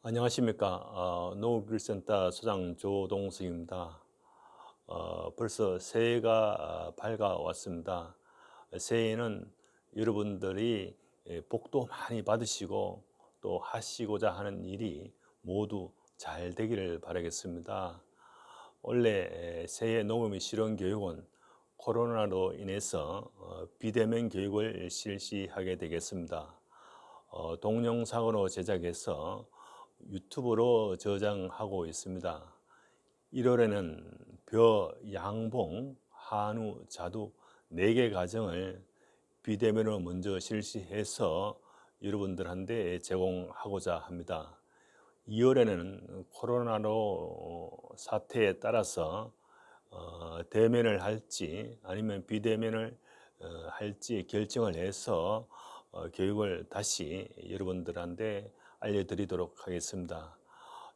안녕하십니까. 농업기술센터 소장 조동승입니다. 벌써 새해가 밝아왔습니다. 새해에는 여러분들이 복도 많이 받으시고 또 하시고자 하는 일이 모두 잘 되기를 바라겠습니다. 원래 새해 농업의 실용 교육은 코로나로 인해서 비대면 교육을 실시하게 되겠습니다. 동영상으로 제작해서 유튜브로 저장하고 있습니다. 1월에는 벼, 양봉, 한우, 자두 4개 과정을 비대면으로 먼저 실시해서 여러분들한테 제공하고자 합니다. 2월에는 코로나로 사태에 따라서 대면을 할지 아니면 비대면을 할지 결정을 해서 교육을 다시 여러분들한테 알려드리도록 하겠습니다.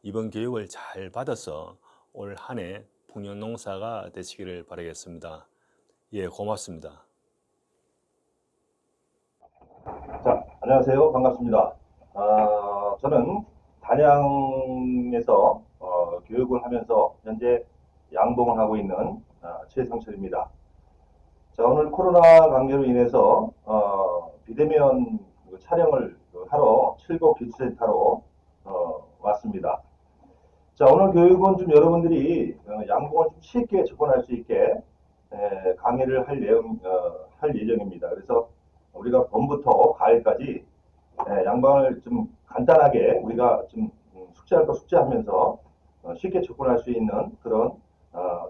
이번 교육을 잘 받아서 올 한 해 풍년농사가 되시기를 바라겠습니다. 예, 고맙습니다. 자, 안녕하세요. 반갑습니다. 저는 단양에서 교육을 하면서 현재 양봉을 하고 있는 최성철입니다. 자, 오늘 코로나 관계로 인해서 비대면 촬영을 하러 칠곡기술센터로 왔습니다. 자, 오늘 교육은 좀 여러분들이 양봉을 좀 쉽게 접근할 수 있게 강의를 할 예정입니다. 그래서 우리가 봄부터 가을까지 양방을 좀 간단하게 우리가 좀 숙제할 거 숙제하면서 쉽게 접근할 수 있는 그런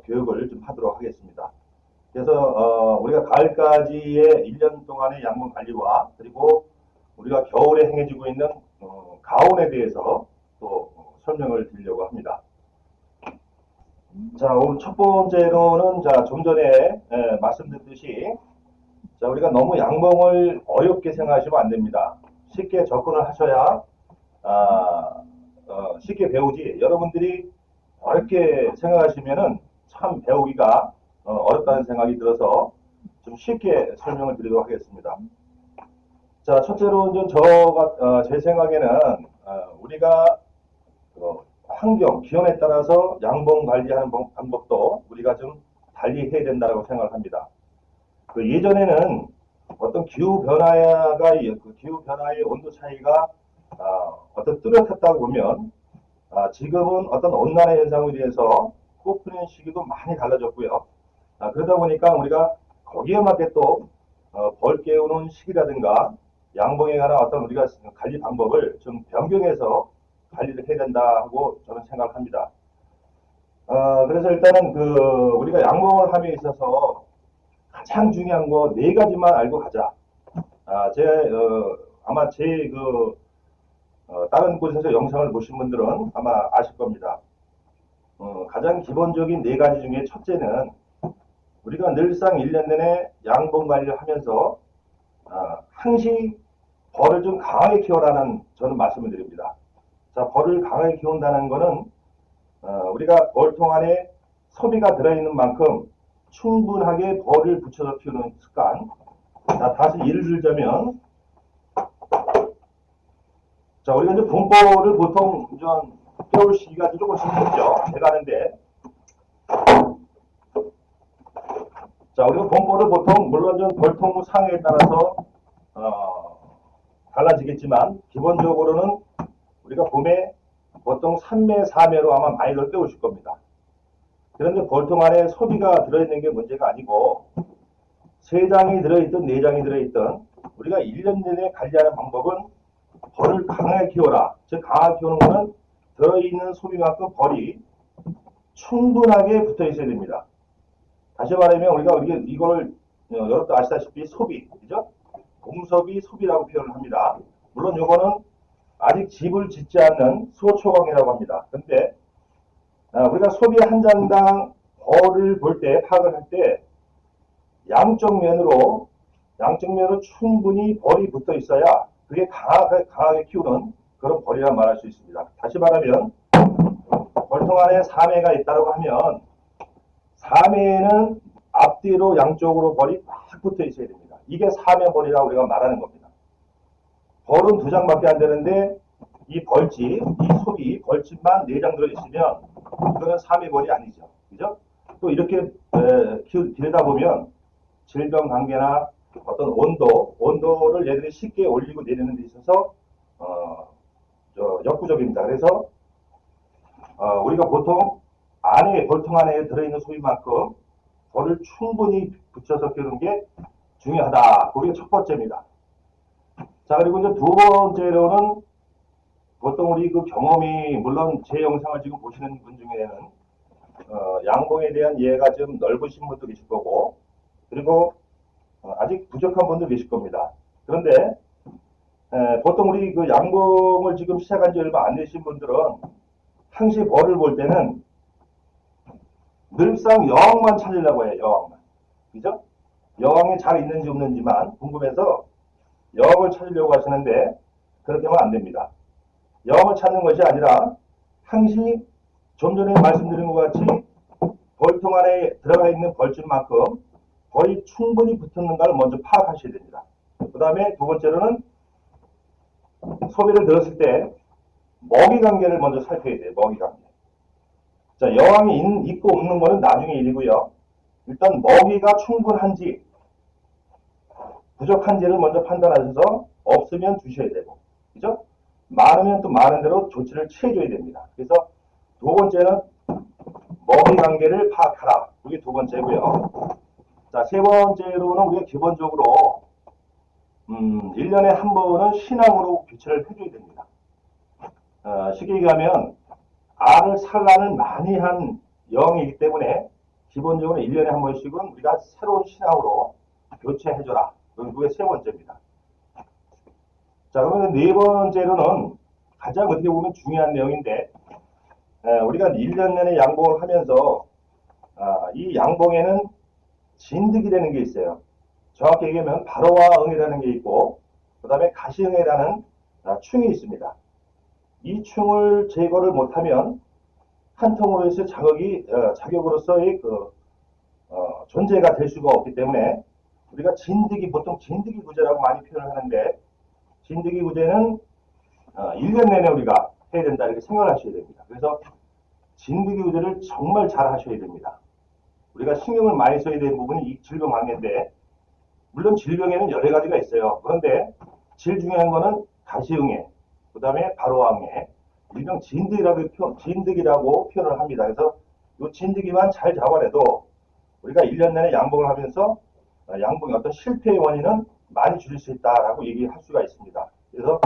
교육을 좀 하도록 하겠습니다. 그래서 우리가 가을까지의 1년 동안의 양봉 관리와 그리고 우리가 겨울에 행해지고 있는 가온에 대해서 또 설명을 드리려고 합니다. 자, 오늘 첫 번째로는 좀 전에 말씀드렸듯이 자, 우리가 너무 양봉을 어렵게 생각하시면 안 됩니다. 쉽게 접근을 하셔야 쉽게 배우지. 여러분들이 어렵게 생각하시면은 참 배우기가 어렵다는 생각이 들어서 좀 쉽게 설명을 드리도록 하겠습니다. 자, 첫째로 제 생각에는 우리가 환경, 기온에 따라서 양봉 관리하는 방법도 우리가 좀 달리 해야 된다고 생각을 합니다. 예전에는 어떤 기후 변화의 온도 차이가 어떤 뚜렷했다고 보면 지금은 어떤 온난화 현상으로 인해서 꽃 피는 시기도 많이 달라졌고요. 그러다 보니까 우리가 거기에 맞게 또 벌 깨우는 시기라든가 양봉에 관한 어떤 우리가 관리 방법을 좀 변경해서 관리를 해야 된다고 저는 생각합니다. 그래서 일단은 우리가 양봉을 함에 있어서 가장 중요한 거 4가지만 알고 가자. 아마 다른 곳에서 영상을 보신 분들은 아마 아실 겁니다. 가장 기본적인 4가지 중에 첫째는 우리가 늘상 1년 내내 양봉 관리를 하면서 항시 벌을 좀 강하게 키워라는 저는 말씀을 드립니다. 자, 벌을 강하게 키운다는 것은 우리가 벌통 안에 소비가 들어있는 만큼 충분하게 벌을 붙여서 키우는 습관. 자, 다시 예를 들자면, 자, 우리가 이제 봄벌을 보통 겨울 시기가 조금씩 있죠. 돼가는데, 자, 우리가 봄벌을 보통, 물론 벌통 상에 따라서, 달라지겠지만, 기본적으로는 우리가 봄에 보통 3매, 4매로 아마 많이들 빼오실 겁니다. 그런데 벌통 안에 소비가 들어있는 게 문제가 아니고 3장이 들어있든 4장이 들어있든 우리가 1년 내내 관리하는 방법은 벌을 강하게 키워라. 즉 강하게 키우는 것은 들어있는 소비만큼 벌이 충분하게 붙어 있어야 됩니다. 다시 말하면 우리가 이걸 여러분도 아시다시피 소비, 그죠? 공섭이 소비라고 표현을 합니다. 물론 이거는 아직 집을 짓지 않는 소초광이라고 합니다. 근데 우리가 소비 한 장당 벌을 볼 때, 파악을 할 때, 양쪽 면으로 충분히 벌이 붙어 있어야 그게 강하게 키우는 그런 벌이라 말할 수 있습니다. 다시 말하면, 벌통 안에 4매가 있다고 하면, 4매에는 앞뒤로 양쪽으로 벌이 꽉 붙어 있어야 됩니다. 이게 4매 벌이라고 우리가 말하는 겁니다. 벌은 2장밖에 안 되는데, 이 벌집, 이 속이 벌집만 4장 들어있으면 이거는 삼위벌이 아니죠. 그죠? 또 이렇게 기르다 보면 질병 관계나 어떤 온도를 얘들이 쉽게 올리고 내리는 데 있어서 역부족입니다. 그래서 우리가 보통 벌통 안에 들어있는 소비만큼 벌을 충분히 붙여서 키우는 게 중요하다. 그게 첫 번째입니다. 자, 그리고 이제 두 번째로는 보통 우리 그 경험이, 물론 제 영상을 지금 보시는 분 중에는 양봉에 대한 이해가 좀 넓으신 분도 계실 거고, 그리고 아직 부족한 분도 계실 겁니다. 그런데 보통 우리 그 양봉을 지금 시작한 지 얼마 안 되신 분들은 항시 벌을 볼 때는 늘상 여왕만 찾으려고 해요. 여왕만. 그죠? 여왕이 잘 있는지 없는지만 궁금해서 여왕을 찾으려고 하시는데 그렇게 하면 안 됩니다. 여왕을 찾는 것이 아니라 항시 좀 전에 말씀드린 것 같이 벌통 안에 들어가 있는 벌집만큼 벌이 충분히 붙었는가를 먼저 파악하셔야 됩니다. 그 다음에 두 번째로는 소비를 들었을 때 먹이 관계를 먼저 살펴야 돼요. 먹이 관계. 자, 여왕이 있고 없는 거는 나중에 일이고요. 일단 먹이가 충분한지 부족한지를 먼저 판단하셔서 없으면 주셔야 되고, 그죠? 많으면 또 많은 대로 조치를 취해줘야 됩니다. 그래서 두 번째는 먹이 관계를 파악하라. 그게 두 번째고요. 자, 세 번째로는 우리가 기본적으로 1년에 한 번은 신앙으로 교체를 해줘야 됩니다. 쉽게 얘기하면 알을 산란을 많이 한 영이기 때문에 기본적으로 1년에 한 번씩은 우리가 새로운 신앙으로 교체해줘라. 그게 세 번째입니다. 자, 그러면 네 번째로는 가장 어떻게 보면 중요한 내용인데, 우리가 1년 내내 양봉을 하면서 이 양봉에는 진드기라는 게 있어요. 정확히 얘기하면 바로와 응이라는 게 있고, 그 다음에 가시응이라는 충이 있습니다. 이 충을 제거를 못하면 한 통으로서 자격으로서의 존재가 될 수가 없기 때문에 우리가 보통 진드기 구제라고 많이 표현을 하는데, 진드기 구제는 1년 내내 우리가 해야 된다 이렇게 생각을 하셔야 됩니다. 그래서 진드기 구제를 정말 잘 하셔야 됩니다. 우리가 신경을 많이 써야 되는 부분이 이 질병 관계인데, 물론 질병에는 여러 가지가 있어요. 그런데 제일 중요한 거는 가시응애, 그 다음에 바로왕애, 일명 진드기라고 표현을 합니다. 그래서 이 진드기만 잘 잡아내도 우리가 1년 내내 양봉을 하면서 양봉의 어떤 실패의 원인은 많이 줄일 수 있다라고 얘기할 수가 있습니다. 그래서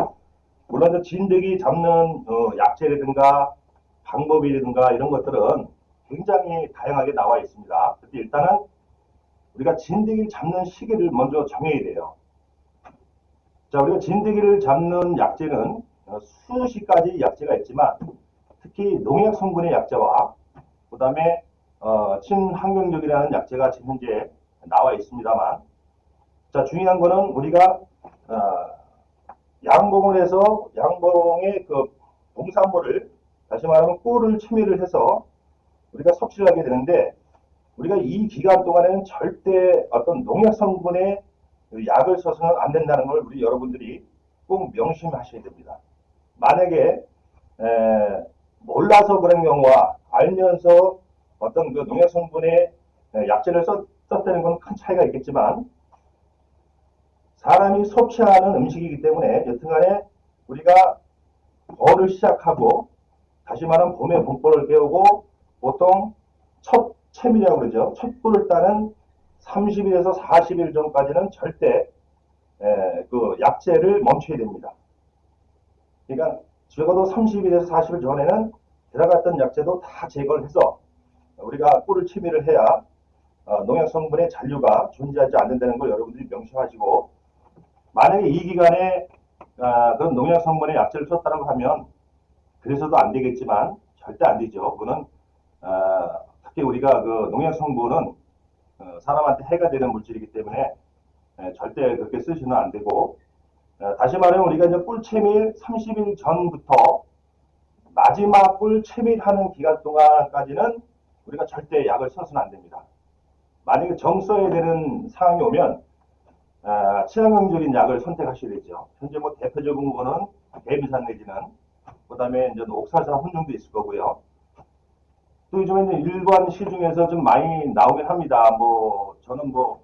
물론 진드기 잡는 약재라든가 방법이라든가 이런 것들은 굉장히 다양하게 나와 있습니다. 근데 일단은 우리가 진드기를 잡는 시기를 먼저 정해야 돼요. 자, 우리가 진드기를 잡는 약재는 수십 가지 약재가 있지만 특히 농약 성분의 약재와 그 다음에 친환경적이라는 약재가 지금 현재 나와 있습니다만, 자, 중요한 거는 우리가 양봉을 해서 양봉의 그 농산물을 다시 말하면 꿀을 침입을 해서 우리가 섭취를 하게 되는데, 우리가 이 기간 동안에는 절대 어떤 농약 성분의 약을 써서는 안 된다는 걸 우리 여러분들이 꼭 명심하셔야 됩니다. 만약에 몰라서 그런 경우와 알면서 어떤 그 농약 성분의 약재를 썼다는 건 큰 차이가 있겠지만, 사람이 섭취하는 음식이기 때문에 여튼간에 우리가 벌을 시작하고 다시 말하면 봄에 봄벌을 깨우고 보통 첫 채밀이라고 그러죠. 첫 꿀을 따는 30일에서 40일 전까지는 절대 그 약재를 멈춰야 됩니다. 그러니까 적어도 30일에서 40일 전에는 들어갔던 약재도 다 제거를 해서 우리가 꿀을 채밀을 해야 농약 성분의 잔류가 존재하지 않는다는 걸 여러분들이 명심하시고, 만약에 이 기간에 그런 농약 성분의 약재를 썼다고 하면 그래서도 안 되겠지만 절대 안 되죠. 그거는 특히 우리가 그 농약 성분은 사람한테 해가 되는 물질이기 때문에 절대 그렇게 쓰시면 안 되고, 다시 말하면 우리가 이제 꿀 채밀 30일 전부터 마지막 꿀 채밀하는 기간 동안까지는 우리가 절대 약을 써서는 안 됩니다. 만약에 정 써야 되는 상황이 오면 친환경적인 약을 선택하셔야 되죠. 현재 뭐 대표적인 거는 데미산 내지는 그 다음에 이제 옥살산 혼용도 있을 거고요. 또 요즘에 이제 일반 시중에서 좀 많이 나오긴 합니다. 뭐, 저는 뭐,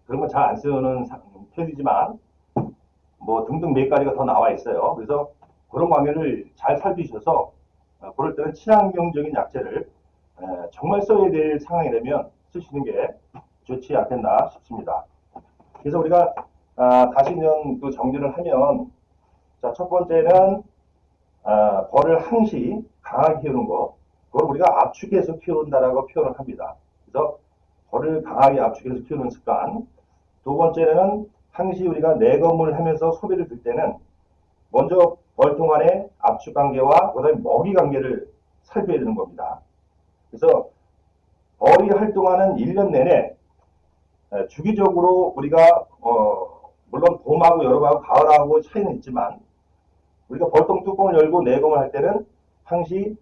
그런 건 잘 안 쓰는 편이지만, 뭐, 등등 몇 가지가 더 나와 있어요. 그래서 그런 관계를 잘 살피셔서, 그럴 때는 친환경적인 약재를 정말 써야 될 상황이 되면 쓰시는 게 좋지 않겠나 싶습니다. 그래서 우리가 다시 그 정리를 하면, 자, 첫 번째는 벌을 항시 강하게 키우는 거, 그걸 우리가 압축해서 키운다라고 표현을 합니다. 그래서 벌을 강하게 압축해서 키우는 습관. 두 번째는 항시 우리가 내검을 하면서 소비를 들 때는 먼저 벌통 안에 압축 관계와 그다음에 먹이 관계를 살펴야 되는 겁니다. 그래서 벌이 활동하는 1년 내내 주기적으로 우리가 물론 봄하고 여름하고 가을하고 차이는 있지만 우리가 벌통 뚜껑을 열고 내검을 할 때는 항시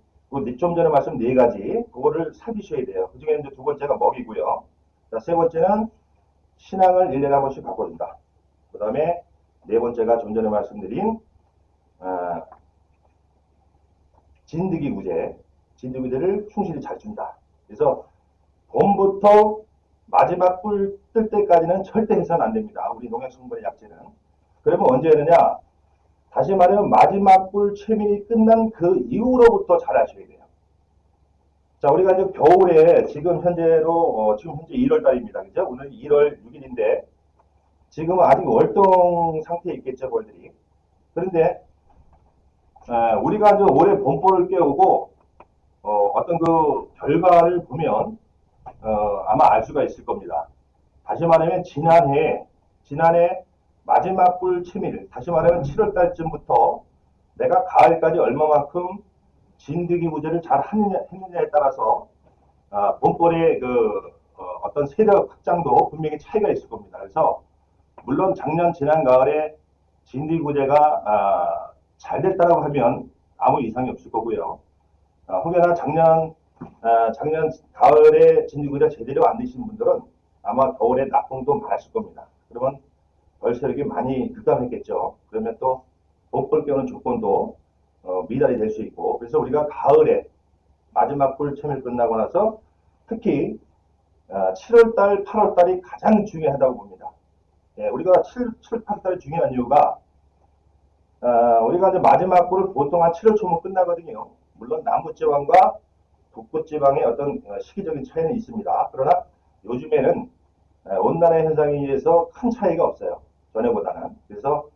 좀 전에 말씀 네 가지 그거를 살피셔야 돼요. 그 중에 이제 두 번째가 먹이고요. 자, 세 번째는 신앙을 1년에 한 번씩 바꿔준다. 그 다음에 네 번째가 좀 전에 말씀드린 진드기 구제, 진드기구제를 충실히 잘 준다. 그래서 봄부터 마지막 꿀 뜰 때까지는 절대 해서는 안 됩니다. 우리 농약 성분의 약재는. 그러면 언제 하느냐? 다시 말하면 마지막 꿀 채밀이 끝난 그 이후로부터 잘 하셔야 돼요. 자, 우리가 이제 겨울에 지금 현재로 지금 현재 1월 달입니다. 그죠? 오늘 1월 6일인데 지금은 아직 월동 상태에 있겠죠, 벌들이. 그런데 우리가 이제 올해 봄벌을 깨우고 어떤 그 결과를 보면 아마 알 수가 있을 겁니다. 다시 말하면 지난해 마지막 꿀 채밀, 다시 말하면 7월 달쯤부터 내가 가을까지 얼마만큼 진드기 구제를 잘 했느냐에 따라서 봄벌의 그 어떤 세력 확장도 분명히 차이가 있을 겁니다. 그래서 물론 지난 가을에 진드기 구제가 잘 됐다고 하면 아무 이상이 없을 거고요. 혹여나 작년 가을에 진드기구제가 제대로 안 되신 분들은 아마 겨울에 낙동도 많았을 겁니다. 그러면 벌세력이 많이 급감했겠죠. 그러면 또 봄벌 깨우는 조건도 미달이 될 수 있고, 그래서 우리가 가을에 마지막 꿀 채밀 끝나고 나서 특히 7월달, 8월달이 가장 중요하다고 봅니다. 예, 우리가 7, 8월달이 중요한 이유가 우리가 이제 마지막 꿀을 보통 한 7월 초면 끝나거든요. 물론 남부지방과 북부지방의 어떤 시기적인 차이는 있습니다. 그러나 요즘에는 온난화 현상에 의해서 큰 차이가 없어요. 전에보다는. 그래서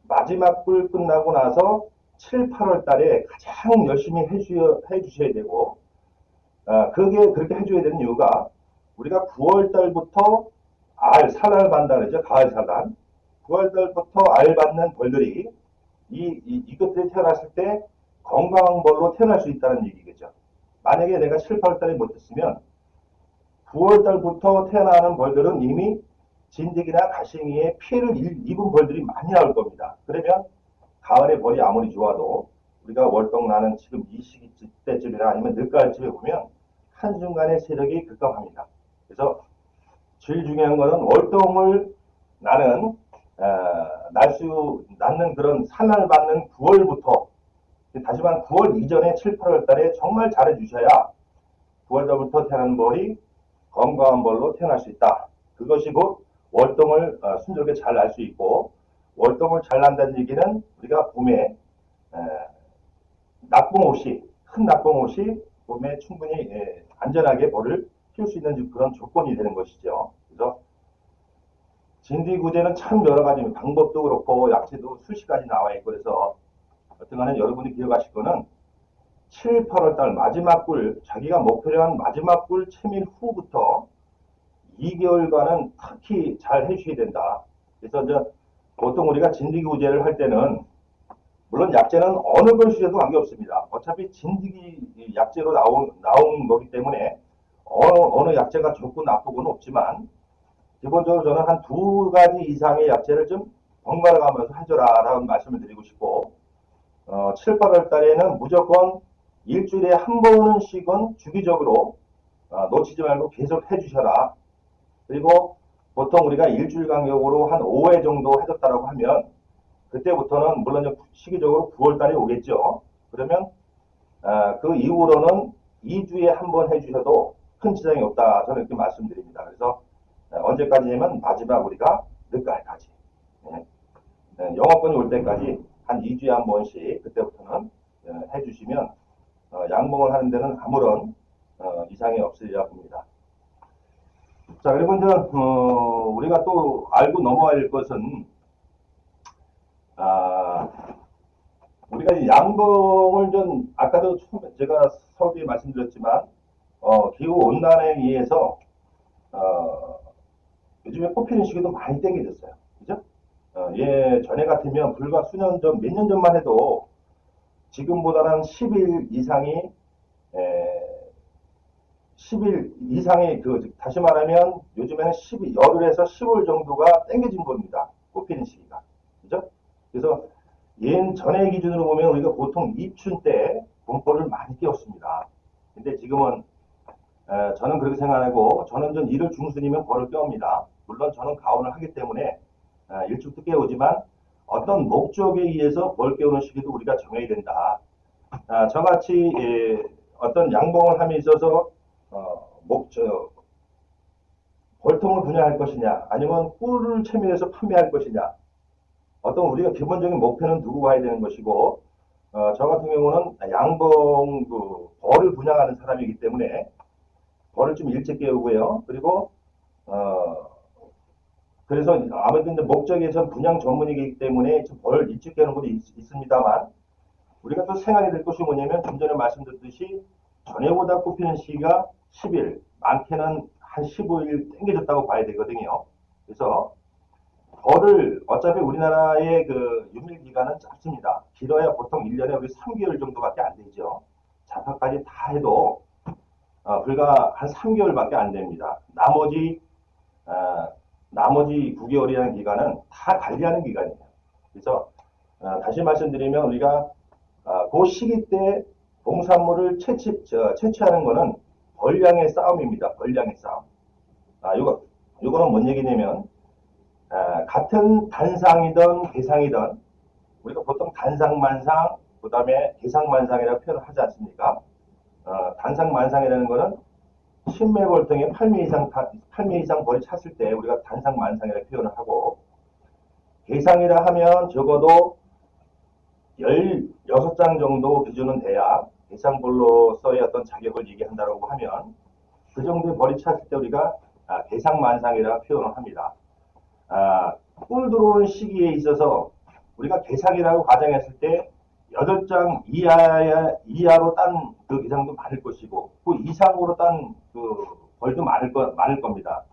마지막 꿀 끝나고 나서 7, 8월 달에 가장 열심히 해주셔야 되고, 그게 그렇게 해줘야 되는 이유가 우리가 9월 달부터 산알 반다 그러죠. 가을 산란. 9월 달부터 알 받는 벌들이 이것들이 태어났을 때 건강한 벌로 태어날 수 있다는 얘기겠죠. 만약에 내가 7, 8월 달에 못했으면 9월 달부터 태어나는 벌들은 이미 진드기나 가싱이에 피해를 입은 벌들이 많이 나올 겁니다. 그러면 가을에 벌이 아무리 좋아도 우리가 월동 나는 지금 이 시기 때쯤이나 아니면 늦가을쯤에 보면 한순간에 세력이 급감합니다. 그래서 제일 중요한 것은 월동을 나는 낳는 그런 산란을 받는 9월부터 다시 말하면 9월 이전에 7, 8월 달에 정말 잘해주셔야 9월 달부터 태어난 벌이 건강한 벌로 태어날 수 있다. 그것이 곧 월동을 순조롭게 잘 날 수 있고, 월동을 잘 난다는 얘기는 우리가 봄에 낙봉 없이, 큰 낙봉 없이 봄에 충분히 안전하게 벌을 키울 수 있는 그런 조건이 되는 것이죠. 그래서 진드기구제는 참 여러 가지 방법도 그렇고 약재도 수십 가지 나와 있고, 그래서 어쨌든 여러분이 기억하실 거는 7, 8월 달 마지막 꿀, 자기가 목표로 한 마지막 꿀 채밀 후부터 2개월간은 특히 잘 해주셔야 된다. 그래서 이제 보통 우리가 진드기구제를 할 때는 물론 약재는 어느 걸 쓰셔도 관계없습니다. 어차피 진드기 약재로 나온 거기 때문에 어느 약재가 좋고 나쁘고는 없지만 기본적으로 저는 한 2가지 이상의 약재를 좀 번갈아 가면서 해줘라라는 말씀을 드리고 싶고, 7, 8월 달에는 무조건 일주일에 한 번씩은 주기적으로 놓치지 말고 계속 해주셔라. 그리고 보통 우리가 일주일 간격으로 한 5회 정도 해줬다라고 하면 그때부터는 물론 이제 시기적으로 9월 달에 오겠죠. 그러면 그 이후로는 2주에 한 번 해주셔도 큰 지장이 없다. 저는 이렇게 말씀드립니다. 그래서 언제까지냐면 마지막 우리가 늦가을까지. 영업권이 올 때까지 한 2주에 한 번씩 그때부터는 해주시면 양봉을 하는 데는 아무런 이상이 없으리라 봅니다. 자, 그리고 이제 우리가 또 알고 넘어야 할 것은 우리가 양봉을 좀 아까도 제가 서두에 말씀드렸지만 기후 온난화에 의해서 요즘에 꽃피는 시기도 많이 땡겨졌어요. 그죠? 예, 전에 같으면 불과 수년 전, 몇 년 전만 해도 지금보다는 10일 이상이 10일 이상의 다시 말하면 요즘에는 열흘에서 10월 정도가 땡겨진 겁니다. 꽃피는 시기가. 그죠? 그래서 전의 기준으로 보면 우리가 보통 입춘 때 봄벌을 많이 띄웠습니다. 근데 지금은 저는 그렇게 생각하고 저는 전 1월 중순이면 벌을 띄웁니다. 물론 저는 가온을 하기 때문에 일찍도 깨우지만 어떤 목적에 의해서 벌 깨우는 시기도 우리가 정해야 된다. 저같이 어떤 양봉을 함에 있어서 벌통을 분양할 것이냐 아니면 꿀을 채밀해서 판매할 것이냐 어떤 우리가 기본적인 목표는 두고 가야 되는 것이고 저 같은 경우는 양봉 벌을 분양하는 사람이기 때문에 벌을 좀 일찍 깨우고요. 그리고 그래서 아무래도 이제 목적에선 분양 전문이기 때문에 벌 일찍 깨우는 것도 있습니다만 우리가 또 생각해야 될 것이 뭐냐면 좀 전에 말씀드렸듯이 전에보다 꼽히는 시기가 10일, 많게는 한 15일 땡겨졌다고 봐야 되거든요. 그래서 벌을 어차피 우리나라의 그 유밀 기간은 짧습니다. 길어야 보통 1년에 우리 3개월 정도밖에 안 되죠. 잡화까지 다 해도 불과 한 3개월밖에 안 됩니다. 나머지 9개월이라는 기간은 다 관리하는 기간이에요. 그래서 다시 말씀드리면 우리가 그 시기 때 농산물을 채취하는 것은 벌량의 싸움입니다. 벌량의 싸움. 요거는 뭔 얘기냐면 같은 단상이든 개상이든 우리가 보통 단상만상 그 다음에 개상만상이라고 표현을 하지 않습니까? 단상만상이라는 것은 10매벌 등에 8매 이상 벌이 찼을 때 우리가 단상만상이라고 표현을 하고 개상이라 하면 적어도 16장 정도 기준은 돼야 개상벌로서의 어떤 자격을 얘기한다고 하면 그 정도의 벌이 찼을 때 우리가 개상만상이라고 표현을 합니다. 꿀 들어오는 시기에 있어서 우리가 개상이라고 가정했을 때 8장 이하로 딴 그 개상도 많을 것이고 그 이상으로 딴 그 벌도 많을 겁니다.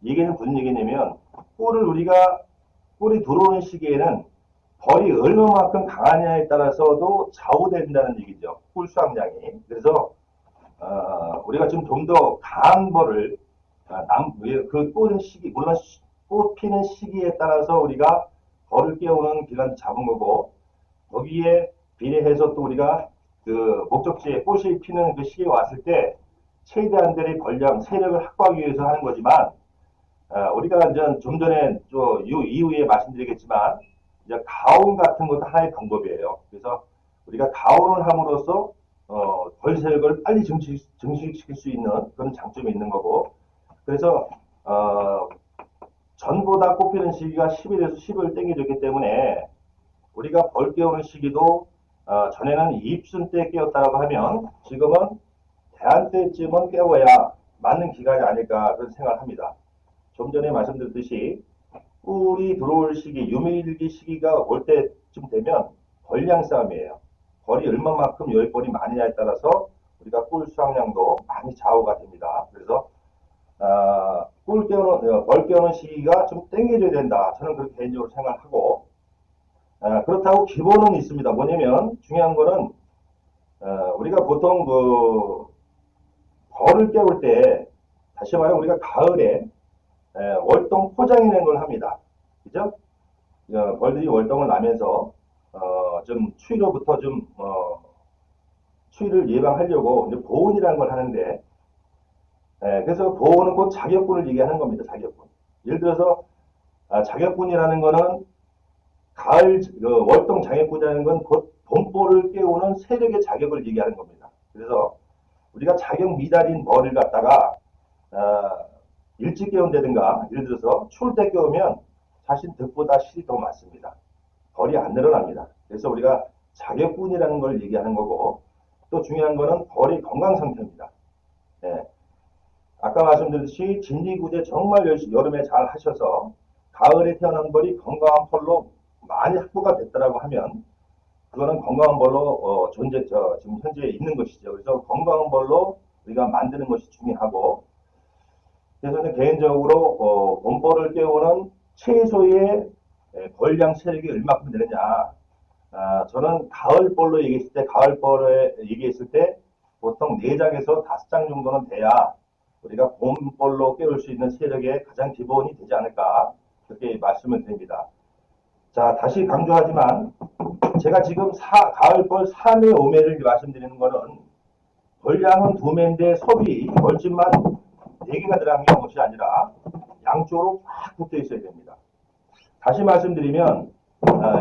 얘기는 무슨 얘기냐면 꿀이 들어오는 시기에는 벌이 얼마만큼 강하냐에 따라서도 좌우된다는 얘기죠. 꿀 수확량이. 그래서 우리가 좀 더 강한 벌을 그 꿀은 시기 물론 꽃 피는 시기에 따라서 우리가 벌을 깨우는 기간도 잡은 거고 거기에 비례해서 또 우리가 그 목적지에 꽃이 피는 그 시기에 왔을 때 최대한들의 벌량 세력을 확보하기 위해서 하는 거지만 우리가 이제 좀 전에 이후에 말씀드리겠지만 이제 가온 같은 것도 하나의 방법이에요. 그래서 우리가 가온을 함으로써 벌 세력을 빨리 증식시킬 수 있는 그런 장점이 있는 거고 그래서 전보다 꽃피는 시기가 10일에서 10일 땡겨졌기 때문에 우리가 벌 깨우는 시기도 전에는 입순 때 깨웠다라고 하면 지금은 대안 때쯤은 깨워야 맞는 기간이 아닐까 그런 생각을 합니다. 좀 전에 말씀드렸듯이 꿀이 들어올 시기, 유밀기 시기가 올 때쯤 되면 벌량 싸움이에요. 벌이 얼마만큼 열벌이 많으냐에 따라서 우리가 꿀 수확량도 많이 좌우가 됩니다. 그래서 벌 깨우는 시기가 좀 땡겨줘야 된다. 저는 그렇게 개인적으로 생각하고 그렇다고 기본은 있습니다. 뭐냐면 중요한 거는 우리가 보통 그 벌을 깨울 때 다시 말해 우리가 가을에 월동 포장이라는 걸 합니다. 그죠? 벌들이 월동을 나면서 좀 추위로부터 추위를 예방하려고 이제 보온이라는 걸 하는데 그래서 보온은 곧 자격분을 얘기하는 겁니다. 자격분. 예를 들어서 자격분이라는 거는 가을 월동 장애꾼이라는 건 곧 봄볼을 깨우는 세력의 자격을 얘기하는 겁니다. 그래서 우리가 자격 미달인 벌을 갖다가 일찍 깨운다든가 예를 들어서 추울 때 깨우면 사실 득보다 실이 더 많습니다. 벌이 안 늘어납니다. 그래서 우리가 자격분이라는 걸 얘기하는 거고 또 중요한 거는 벌의 건강 상태입니다. 예. 아까 말씀드렸듯이 진리구제 정말 열심히 여름에 잘 하셔서 가을에 태어난 벌이 건강한 벌로 많이 확보가 됐다라고 하면 그거는 건강한 벌로 지금 현재 있는 것이죠. 그래서 건강한 벌로 우리가 만드는 것이 중요하고 그래서 개인적으로 봄벌을 깨우는 최소의 벌량 체력이 얼마큼 되느냐. 저는 가을벌로 얘기했을 때 가을벌에 얘기했을 때 보통 4장에서 5장 정도는 돼야 우리가 봄벌로 깨울 수 있는 세력의 가장 기본이 되지 않을까 그렇게 말씀을 드립니다. 자, 다시 강조하지만 제가 지금 가을벌 3회 5매를 말씀드리는 거는 벌량은 2매인데 소비 벌집만 4개가 들어간 것이 아니라 양쪽으로 쫙 붙어 있어야 됩니다. 다시 말씀드리면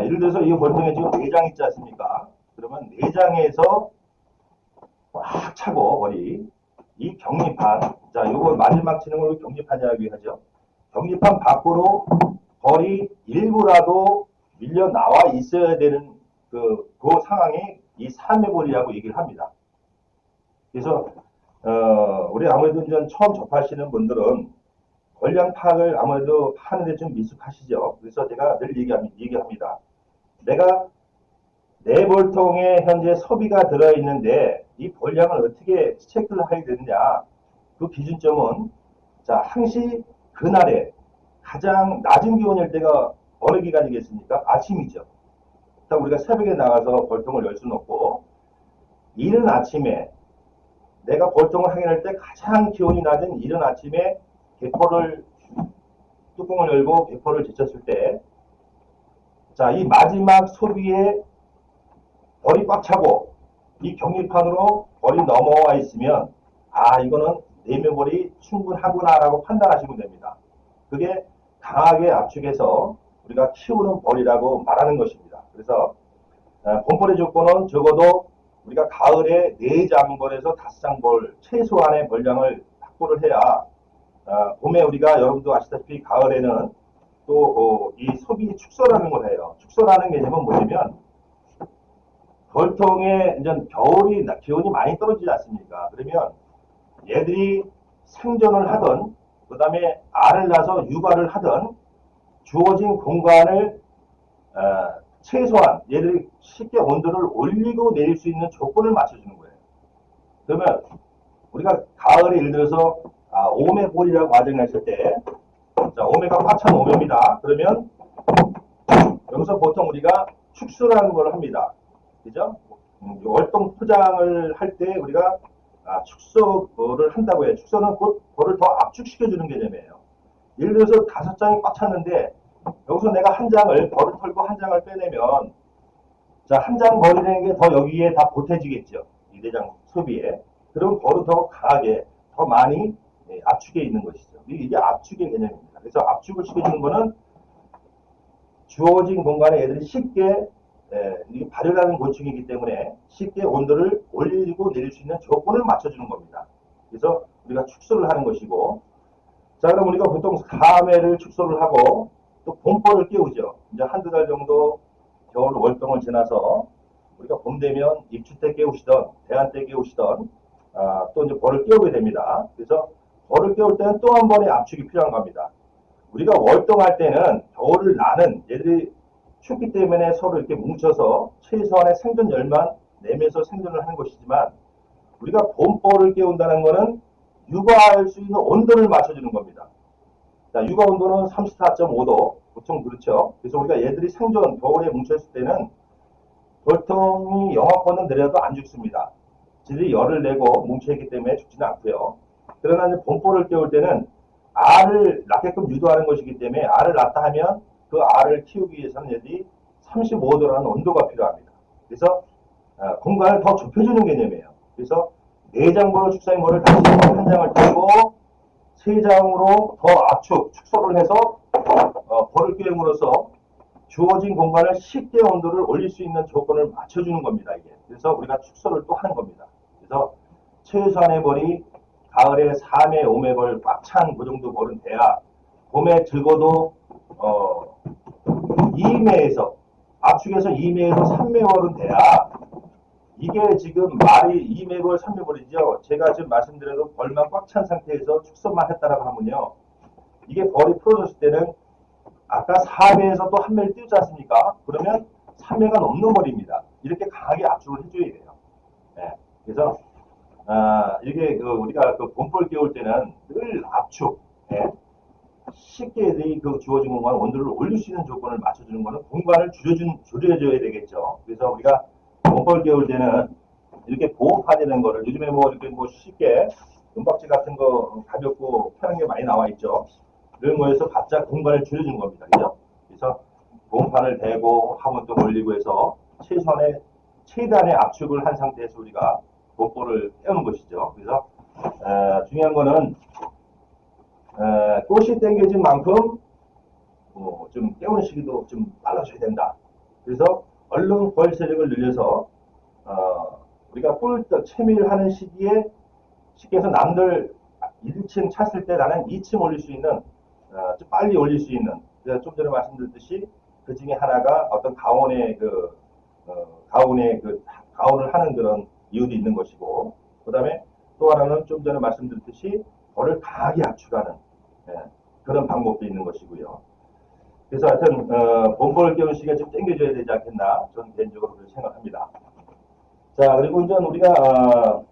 예를 들어서 이 벌통에 지금 4장 있지 않습니까? 그러면 4장에서 꽉 차고 벌이 이 격리판 자 요거 마지막 치는 걸 격리판이라고 하죠. 격리판 밖으로 벌이 일부라도 밀려 나와 있어야 되는 그 상황이 이 3회 벌이라고 얘기를 합니다. 그래서 우리 아무래도 이제 처음 접하시는 분들은 벌량 파악을 아무래도 하는데 좀 미숙하시죠. 그래서 제가 늘 얘기합니다. 내가 내 벌통에 현재 소비가 들어있는데 이 벌량을 어떻게 체크를 하게 되느냐. 그 기준점은 자 항시 그날에 가장 낮은 기온일 때가 어느 기간이겠습니까? 아침이죠. 일단 우리가 새벽에 나가서 벌통을 열 수는 없고 이른 아침에 내가 벌통을 확인할 때 가장 기온이 낮은 이른 아침에 뚜껑을 열고 개포를 제쳤을 때, 자, 이 마지막 소비에 벌이 꽉 차고, 이 격리판으로 벌이 넘어와 있으면, 이거는 내면벌이 충분하구나라고 판단하시면 됩니다. 그게 강하게 압축해서 우리가 키우는 벌이라고 말하는 것입니다. 그래서, 봄벌의 조건은 적어도 우리가 가을에 4장벌에서 5장벌, 최소한의 벌량을 확보를 해야 봄에 우리가 여러분도 아시다시피 가을에는 또 이 소비 축소라는 걸 해요. 축소라는 개념은 뭐냐면 벌통에 이제 겨울이 기온이 많이 떨어지지 않습니까? 그러면 얘들이 생존을 하든 그 다음에 알을 낳아서 육아를 하든 주어진 공간을 최소한 얘들이 쉽게 온도를 올리고 내릴 수 있는 조건을 맞춰주는 거예요. 그러면 우리가 가을에 예를 들어서 5매 볼이라고 가정했을 때, 자, 5매가 꽉 찬 5매입니다. 그러면, 여기서 보통 우리가 축소라는 걸 합니다. 그죠? 월동 포장을 할 때 우리가 축소를 한다고 해요. 축소는 곧 볼을 더 압축시켜주는 개념이에요. 예를 들어서 5장이 꽉 찼는데, 여기서 내가 한 장을, 벌을 털고 한 장을 빼내면, 자, 한 장 벌이라는 게 더 여기에 다 보태지겠죠. 이 4장 소비에. 그럼 벌은 더 강하게, 더 많이 압축에 있는 것이죠. 이게 압축의 개념입니다. 그래서 압축을 시켜주는 거는 주어진 공간에 애들이 쉽게 이게 발열하는 곤충이기 때문에 쉽게 온도를 올리고 내릴 수 있는 조건을 맞춰주는 겁니다. 그래서 우리가 축소를 하는 것이고 자 그럼 우리가 보통 4매를 축소를 하고 또 봄벌을 깨우죠. 이제 한두 달 정도 겨울 월동을 지나서 우리가 봄 되면 입추 때 깨우시던 대안 때 깨우시던 또 이제 벌을 깨우게 됩니다. 그래서 벌을 깨울 때는 또 한 번의 압축이 필요한 겁니다. 우리가 월동할 때는 겨울을 나는 얘들이 춥기 때문에 서로 이렇게 뭉쳐서 최소한의 생존열만 내면서 생존을 하는 것이지만 우리가 봄벌을 깨운다는 것은 육아할 수 있는 온도를 맞춰주는 겁니다. 자, 육아 온도는 34.5도 보통 그렇죠. 그래서 우리가 얘들이 생존 겨울에 뭉쳐있을 때는 벌통이 영하권은 내려도 안 죽습니다. 지들이 열을 내고 뭉쳐있기 때문에 죽지는 않고요. 그러나 이제 봄벌을 깨울 때는 알을 낳게끔 유도하는 것이기 때문에 알을 낳다 하면 그 알을 키우기 위해서는 얘들이 35도라는 온도가 필요합니다. 그래서 공간을 더 좁혀주는 개념이에요. 그래서 4장벌 축사인벌을 다시 한 장을 떼고 3장으로 더 압축, 축소를 해서 벌을 깨움으로써 주어진 공간을 쉽게 온도를 올릴 수 있는 조건을 맞춰주는 겁니다. 이게. 그래서 우리가 축소를 또 하는 겁니다. 그래서 최소한의 벌이 가을에 4매, 5매 벌 꽉 찬 그 정도 벌은 돼야 봄에 적어도 2매에서 압축해서 2매에서 3매 벌은 돼야 이게 지금 말이 2매벌, 3매벌이죠. 제가 지금 말씀드려도 벌만 꽉 찬 상태에서 축소만 했다라고 하면요. 이게 벌이 풀어졌을 때는 아까 4매에서 또 한 매를 띄우지 않습니까? 그러면 3매가 넘는 벌입니다. 이렇게 강하게 압축을 해줘야 돼요. 네. 그래서 이게 우리가 봄벌 깨울 때는 늘 압축, 네. 쉽게 그 주어진 공간 온도를 올릴 수 있는 조건을 맞춰주는 거는 공간을 줄여줘야 되겠죠. 그래서 우리가 봄벌 깨울 때는 이렇게 보호판이라는 거를 요즘에 뭐 이렇게 뭐 쉽게 은박지 같은 거 가볍고 편한 게 많이 나와 있죠. 이런 거에서 바짝 공간을 줄여주는 겁니다. 그죠? 그래서 보호판을 대고 화분도 올리고 해서 최대한의 압축을 한 상태에서 우리가 봄벌을 깨우는 것이죠. 그래서 중요한 거는 꽃이 땡겨진 만큼 좀 깨우는 시기도 좀 빨라져야 된다. 그래서 얼른 벌 세력을 늘려서 우리가 꿀떡 채밀하는 시기에 쉽게 해서 남들 1층 찼을 때 나는 2층 올릴 수 있는 좀 빨리 올릴 수 있는 좀 전에 말씀드렸듯이 그 중에 하나가 어떤 가온의 가온을 하는 그런 이유도 있는 것이고 그 다음에 또 하나는 좀 전에 말씀드렸듯이 벌을 강하게 압축하는 그런 방법도 있는 것이고요. 그래서 하여튼 봄벌 깨우는 시기가 좀 땡겨줘야 되지 않겠나 저는 개인적으로 그렇게 생각합니다. 자 그리고 이제 우리가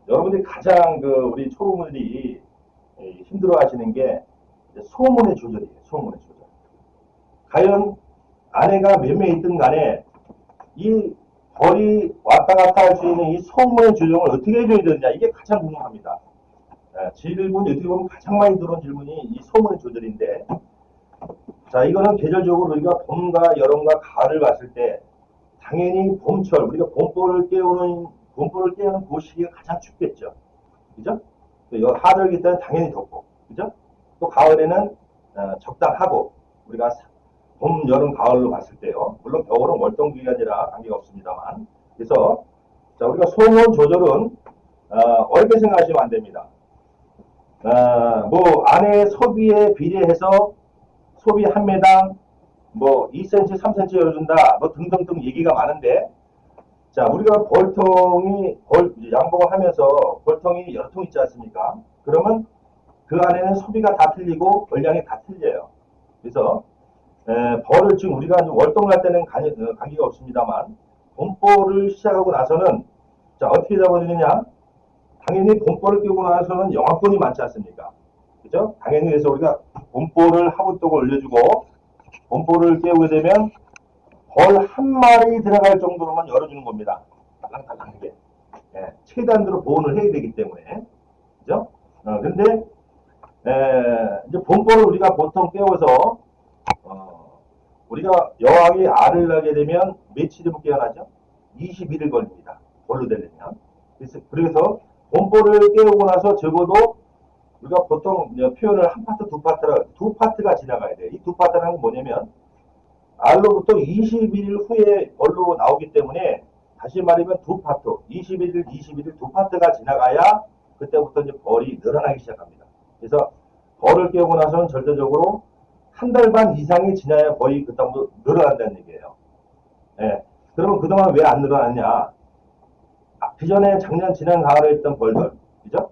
여러분들이 가장 우리 초보분들이 힘들어하시는 게 소문의 조절이에요. 소문의 조절. 과연 아내가 몇 명 있든 간에 이 벌이 왔다 갔다 할 수 있는 이 소문의 조정을 어떻게 해줘야 되느냐 이게 가장 궁금합니다. 질문이 어떻게 보면 가장 많이 들어온 질문이 이 소문의 조절인데 자 이거는 계절적으로 우리가 봄과 여름과 가을을 봤을 때 당연히 봄철 우리가 봄벌을 깨우는 그 시기가 가장 춥겠죠. 그죠? 하절기 때는 당연히 덥고 그죠? 또 가을에는 적당하고 우리가 봄, 여름, 가을로 봤을 때요. 물론 겨울은 월동기간이라 관계가 없습니다만. 그래서 자 우리가 소문 조절은 어렵게 생각하시면 안 됩니다. 뭐 안에 소비에 비례해서 소비 한 매당 뭐 2cm, 3cm 열어준다 뭐 등등등 얘기가 많은데 자 우리가 양봉을 하면서 벌통이 여러 통 있지 않습니까? 그러면 그 안에는 소비가 다 틀리고 벌량이 다 틀려요. 그래서 벌을 지금 우리가 월동할 때는 관계가 없습니다만 봄벌을 시작하고 나서는 자 어떻게 잡아주느냐 당연히 봄벌을 끼고 나서는 영하권이 많지 않습니까? 그죠? 당연히 그래서 우리가 봄벌을 화분독을 올려주고 봄벌을 깨우게 되면 벌 한 마리 들어갈 정도로만 열어주는 겁니다. 달랑달랑하게. 최단으로 보온을 해야 되기 때문에. 그죠? 근데, 이제 봄벌을 우리가 보통 깨워서, 우리가 여왕이 알을 낳게 되면 며칠이면 깨어나죠? 21일 걸립니다. 벌로 되려면. 그래서 봄벌을 깨우고 나서 적어도 우리가 보통 표현을 한 파트, 두 파트가 지나가야 돼요. 이 두 파트라는 건 뭐냐면, 알로부터 21일 후에 벌로 나오기 때문에 다시 말하면 두 파트, 21일 두 파트가 지나가야 그때부터 이제 벌이 늘어나기 시작합니다. 그래서 벌을 깨우고 나서는 절대적으로 한 달 반 이상이 지나야 벌이 그다음부터 늘어난다는 얘기예요. 그러면 그동안 왜 안 늘어났냐? 그 전에 작년 지난 가을에 했던 벌들, 그죠?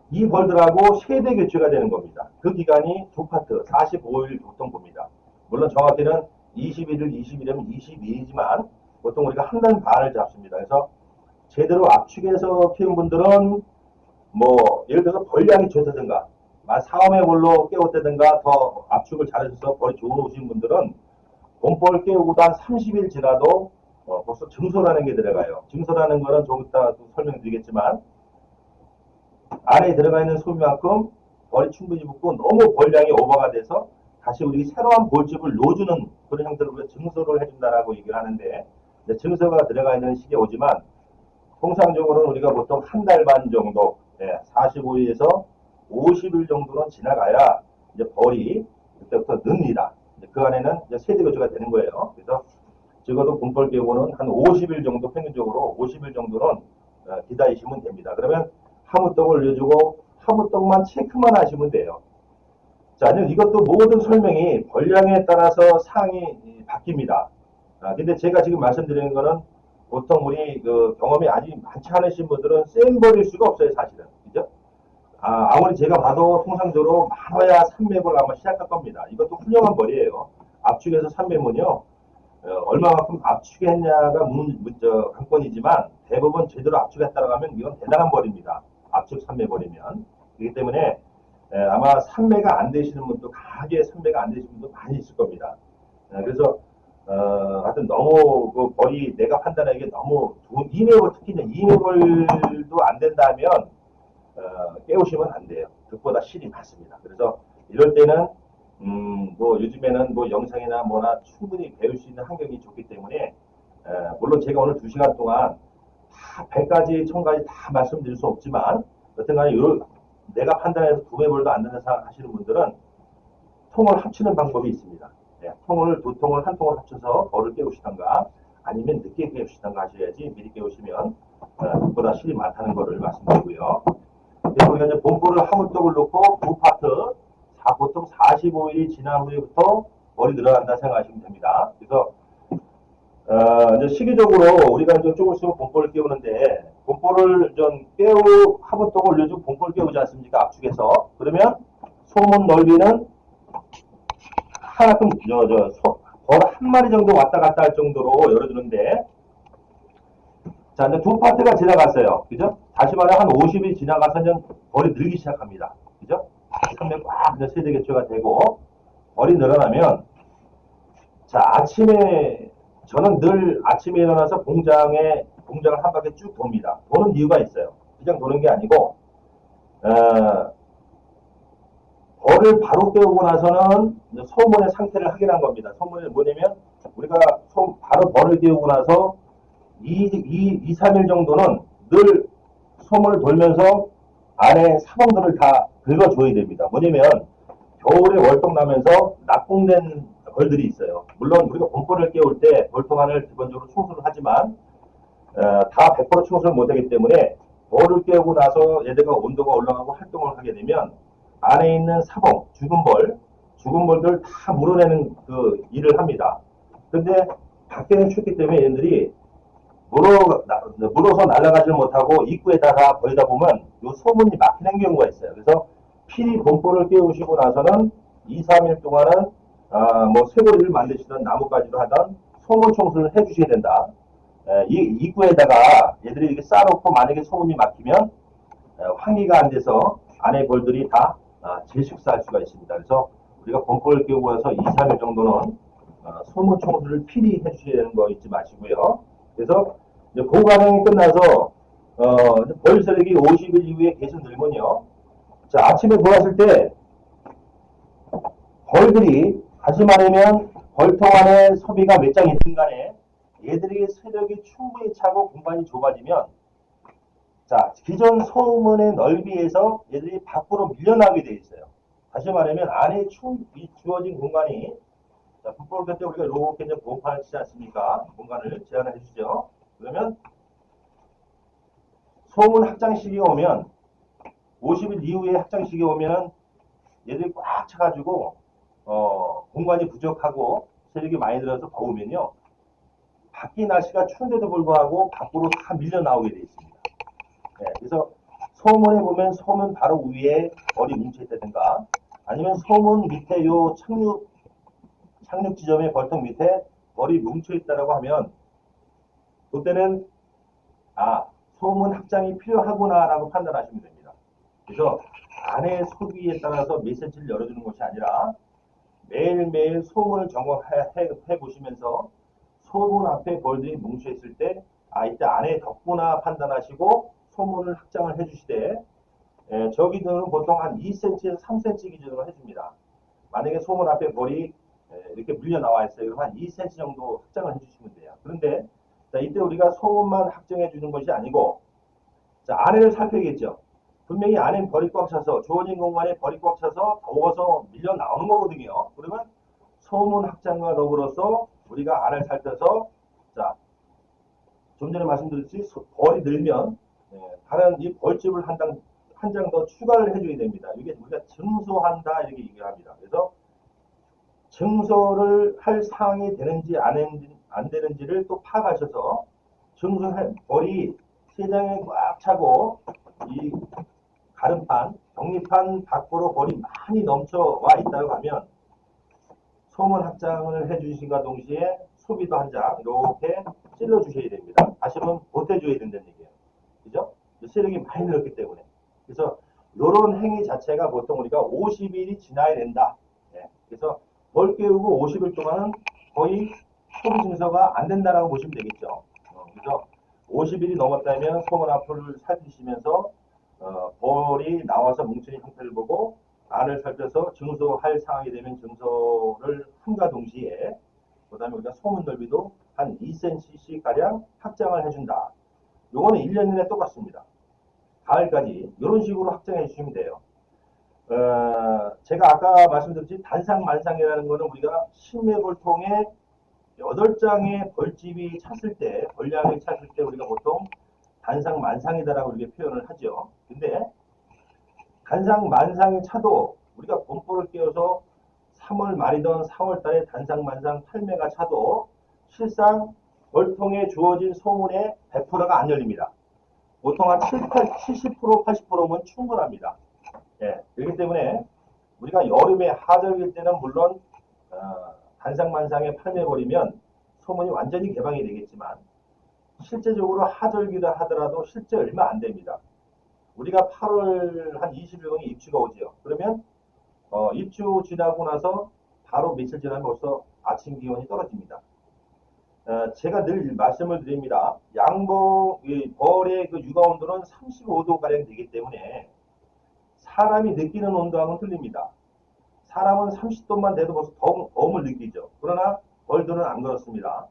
이 벌들하고 세대 교체가 되는 겁니다. 그 기간이 두 파트, 45일 보통 봅니다. 물론 정확히는 21일, 20일이면 22일이지만 보통 우리가 한 달 반을 잡습니다. 그래서 제대로 압축해서 키운 분들은 뭐 예를 들어서 벌량이 좋다든가 4홈의 벌로 깨웠다든가 더 압축을 잘해줘서 벌이 좋으신 분들은 봄벌 깨우고도 한 30일 지나도 벌써 증소라는 게 들어가요. 증소라는 거는 좀 이따 설명드리겠지만 안에 들어가 있는 소비만큼 벌이 충분히 붙고 너무 벌량이 오버가 돼서 다시 우리 새로운 볼집을 놓아주는 그런 형태로 우리가 증소를 해준다라고 얘기를 하는데 증소가 들어가 있는 시기에 오지만 통상적으로는 우리가 보통 한 달 반 정도 45일에서 50일 정도는 지나가야 이제 벌이 그때부터 늡니다. 그 안에는 이제 세대 교체가 되는 거예요. 그래서 적어도 곰벌 깨우고는 한 50일 정도 평균적으로 50일 정도는 기다리시면 됩니다. 그러면 하무떡을 올려주고 하무떡만 체크만 하시면 돼요. 자, 이것도 모든 설명이 벌량에 따라서 사항이 바뀝니다. 근데 제가 지금 말씀드리는 거는 보통 우리 그 경험이 아직 많지 않으신 분들은 센 벌일 수가 없어요, 사실은. 그죠? 아무리 제가 봐도 통상적으로 많아야 3맵을 아마 시작할 겁니다. 이것도 훌륭한 벌이에요. 압축에서 3맵은요, 얼마만큼 압축했냐가 관건이지만 대부분 제대로 압축했다고 하면 이건 대단한 벌입니다. 압축 3매 벌이면. 그렇기 때문에 아마 3매가 안 되시는 분도 강하게 3매가 안 되시는 분도 많이 있을 겁니다. 그래서 하여튼 너무 그 벌이 내가 판단하기에 너무 좋은 2매벌 특히는 2매벌도 안 된다면 깨우시면 안 돼요. 득보다 실이 많습니다. 그래서 이럴 때는 뭐 요즘에는 뭐 영상이나 뭐나 충분히 배울 수 있는 환경이 좋기 때문에 물론 제가 오늘 2시간 동안 다 100가지, 1000가지 다 말씀드릴 수 없지만 여튼간에 내가 판단해서 2매벌도 안 되는 상황 하시는 분들은 통을 합치는 방법이 있습니다. 통을 2통을 한 통을 합쳐서 벌을 깨우시던가 아니면 늦게 깨우시던가 하셔야지 미리 깨우시면 득보다 실이 많다는 것을 말씀드리고요. 그래서 우리가 이제 본볼을 하무떡을 놓고 2파트 보통 45일이 지난 후에부터 벌이 늘어난다 생각하시면 됩니다. 그래서 이제 시기적으로 우리가 이제 조금씩 본볼을 깨우는데 본볼을 좀 하무떡을 올려주고 본볼을 깨우지 않습니까? 압축해서. 그러면 소문 넓이는 하나끔 벌 한 마리 정도 왔다 갔다 할 정도로 열어주는데 자, 이제 2파트가 지나갔어요. 그죠? 다시 말해 한 50이 지나가서는 벌이 늘기 시작합니다. 그죠? 300 꽉 세대 개체가 되고 벌이 늘어나면 자, 저는 늘 아침에 일어나서 공장을 한 바퀴 쭉 돕니다. 도는 이유가 있어요. 그냥 도는 게 아니고 벌을 바로 깨우고 나서는 소문의 상태를 확인한 겁니다. 소문이 뭐냐면 우리가 바로 벌을 깨우고 나서 3일 정도는 늘 소문을 돌면서 안에 사범들을 다 긁어줘야 됩니다. 뭐냐면 겨울에 월동나면서 낙공된 벌들이 있어요. 물론 우리가 봄벌을 깨울 때 벌통안을 기본적으로 충수를 하지만 다 100% 충수를 못하기 때문에 벌을 깨우고 나서 얘들과 온도가 올라가고 활동을 하게 되면 안에 있는 사범, 죽은 벌들 다 물어내는 그 일을 합니다. 근데 밖에는 춥기 때문에 얘들이 물어서 날아가지 못하고 입구에다가 버리다 보면 요 소문이 막히는 경우가 있어요. 그래서 필히 봄벌을 깨우시고 나서는 2, 3일 동안은 뭐 쇠고리를 만드시던 나뭇가지로 하던 소문 청소를 해주셔야 된다. 이 입구에다가 얘들이 이렇게 쌓아놓고 만약에 소문이 막히면 환기가 안 돼서 안에 벌들이 다 재식사할 수가 있습니다. 그래서 우리가 봄벌을 깨우고 나서 2, 3일 정도는 소문 청소를 필히 해주셔야 되는 거 잊지 마시고요. 그래서 이제 그 과정이 끝나서 벌 세력이 50일 이후에 계속 늘면요. 자, 아침에 돌았을 때 벌들이 다시 말하면 벌통 안에 소비가 몇 장 있든 간에 얘들이 세력이 충분히 차고 공간이 좁아지면 자, 기존 소문의 넓이에서 얘들이 밖으로 밀려나게 돼 있어요. 다시 말하면 안에 주어진 공간이 자, 풋볼 때 우리가 이렇게 이제 보험판을 치지 않습니까? 공간을 제한을 해주죠. 그러면 소문 확장 시기에 오면 50일 이후에 확장 시기에 오면 얘들이 꽉 차가지고 공간이 부족하고 세력이 많이 들어서 더우면요. 밖이 날씨가 추운데도 불구하고 밖으로 다 밀려 나오게 돼 있습니다. 네, 그래서 소문에 보면 소문 바로 위에 벌이 뭉쳐있다든가 아니면 소문 밑에 요 착륙 지점의 벌통 밑에 벌이 뭉쳐있다라고 하면 그때는 소문 확장이 필요하구나라고 판단하시면 됩니다. 그래서 안의 소비에 따라서 몇 cm를 열어주는 것이 아니라 매일매일 소문을 점검해 보시면서 소문 앞에 벌들이 뭉쳐있을 때 이때 안에 덥구나 판단하시고 소문을 확장을 해주시되 저기들은 보통 한 2cm에서 3cm 기준으로 해줍니다. 만약에 소문 앞에 벌이 이렇게 물려 나와 있어요. 그럼 한 2cm 정도 확장을 해주시면 돼요. 그런데 자, 이때 우리가 소문만 확정해 주는 것이 아니고 자, 안에를 살펴야겠죠. 분명히 안에 벌이 꽉 차서 주어진 공간에 벌이 꽉 차서 더워서 밀려 나오는 거거든요. 그러면 소문 확장과 더불어서 우리가 알을 살펴서 자, 좀 전에 말씀드렸듯이 벌이 늘면 다른 이 벌집을 한 장 더 추가를 해줘야 됩니다. 이게 우리가 증소한다 이렇게 얘기합니다. 그래서 증소를 할 사항이 되는지 안 되는지를 또 파악하셔서 증소할 벌이 세 장에 꽉 차고 이 가름판, 격리판 밖으로 벌이 많이 넘쳐와 있다고 하면 소문 확장을 해주신과 동시에 소비도 한 장 이렇게 찔러 주셔야 됩니다. 다시 한번 보태줘야 된다는 얘기예요. 그죠? 세력이 많이 늘었기 때문에. 그래서 이런 행위 자체가 보통 우리가 50일이 지나야 된다. 네. 그래서 벌 깨우고 50일 동안은 거의 소비 증서가 안 된다라고 보시면 되겠죠. 그래서 50일이 넘었다면 소문 앞을 살피시면서 벌이 나와서 뭉치는 형태를 보고 안을 살펴서 증소할 상황이 되면 증소를 함과 동시에 그 다음에 우리가 소문 넓이도 한 2cm 가량 확장을 해준다. 요거는 1년 내내 똑같습니다. 가을까지 이런 식으로 확장해 주시면 돼요. 제가 아까 말씀드렸듯이 단상만상이라는 거는 우리가 신맥을 통해 8장의 벌집이 찼을 때, 벌량이 찼을 때 우리가 보통 단상만상이다라고 이렇게 표현을 하죠. 근데 단상만상이 차도 우리가 본포를 깨워서 3월 말이던 4월 달에 단상만상 8매가 차도 실상 벌통에 주어진 소문의 100%가 안 열립니다. 보통 한 70%, 80%면 충분합니다. 예, 그렇기 때문에 우리가 여름에 하절기일 때는 물론 단상만상에 팔매버리면 소문이 완전히 개방이 되겠지만 실제적으로 하절기라 하더라도 실제 얼마 안 됩니다. 우리가 8월 한 20일경에 입추가 오죠. 그러면 입추 지나고 나서 바로 며칠 지나면 벌써 아침 기온이 떨어집니다. 제가 늘 말씀을 드립니다. 벌의 그 육아 온도는 35도가량 되기 때문에 사람이 느끼는 온도하고는 틀립니다. 사람은 30도만 돼도 벌써 더움을 느끼죠. 그러나 벌들은 안 그렇습니다.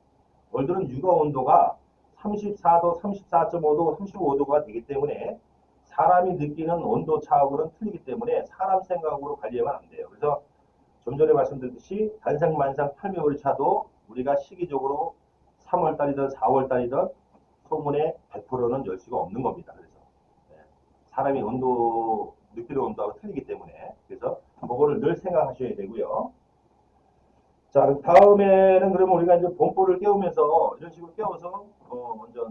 벌들은 육아 온도가 34도, 34.5도, 35도가 되기 때문에 사람이 느끼는 온도 차하고는 틀리기 때문에 사람 생각으로 관리하면 안 돼요. 그래서 좀 전에 말씀드렸듯이 단상만상 8개월 차도 우리가 시기적으로 3월달이든 4월달이든 소문의 100%는 열 수가 없는 겁니다. 그래서 사람이 느끼는 온도하고 틀리기 때문에 그래서 그거를 늘 생각하셔야 되고요. 자, 다음에는 그러면 우리가 이제 본포를 깨우면서 이런 식으로 깨워서 먼저